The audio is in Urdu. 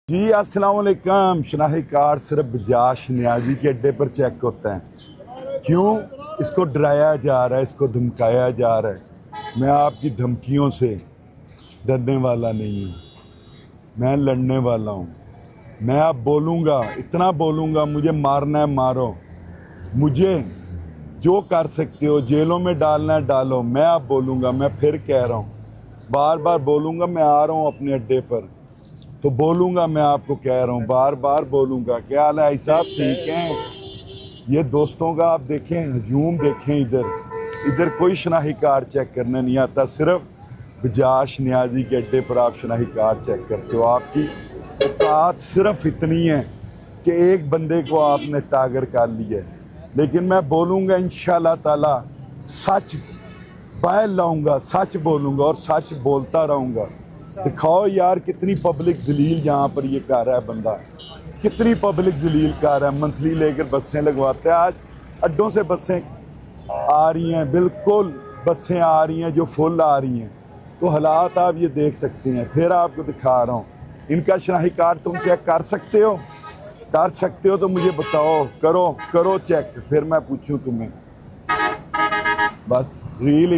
جی السلام علیکم۔ شناختی کارڈ صرف بجاج نیازی کے اڈے پر چیک ہوتا ہے۔ کیوں اس کو ڈرایا جا رہا ہے، اس کو دھمکایا جا رہا ہے؟ میں آپ کی دھمکیوں سے ڈرنے والا نہیں ہوں، میں لڑنے والا ہوں۔ میں اب بولوں گا، اتنا بولوں گا، مجھے مارنا ہے مارو، مجھے جو کر سکتے ہو جیلوں میں ڈالنا ہے ڈالو۔ میں اب بولوں گا، میں پھر کہہ رہا ہوں، بار بار بولوں گا، میں آ رہا ہوں اپنے اڈے پر تو بولوں گا، میں آپ کو کہہ رہا ہوں، بار بار بولوں گا۔ کیا حال ہے بھائی صاحب، ٹھیک ہیں؟ یہ دوستوں کا آپ دیکھیں ہجوم، دیکھیں ادھر کوئی شناختی کارڈ چیک کرنے نہیں آتا، صرف بجاج نیازی کے اڈے پر آپ شناختی کارڈ چیک کرتے ہو۔ آپ کی اوقات صرف اتنی ہے کہ ایک بندے کو آپ نے ٹاگر کر لیا ہے، لیکن میں بولوں گا انشاءاللہ تعالی، سچ باہر لاؤں گا، سچ بولوں گا اور سچ بولتا رہوں گا۔ دکھاؤ یار کتنی پبلک ذلیل یہاں پر یہ کر رہا ہے بندہ، کتنی پبلک ذلیل کر رہا ہے۔ منتھلی لے کر بسیں لگواتے ہیں، آج اڈوں سے بسیں آ رہی ہیں، بالکل بسیں آ رہی ہیں جو فل آ رہی ہیں۔ تو حالات آپ یہ دیکھ سکتے ہیں، پھر آپ کو دکھا رہا ہوں۔ ان کا شناختی کارڈ تم چیک کر سکتے ہو؟ کر سکتے ہو تو مجھے بتاؤ، کرو چیک، پھر میں پوچھوں تمہیں۔ بس ریل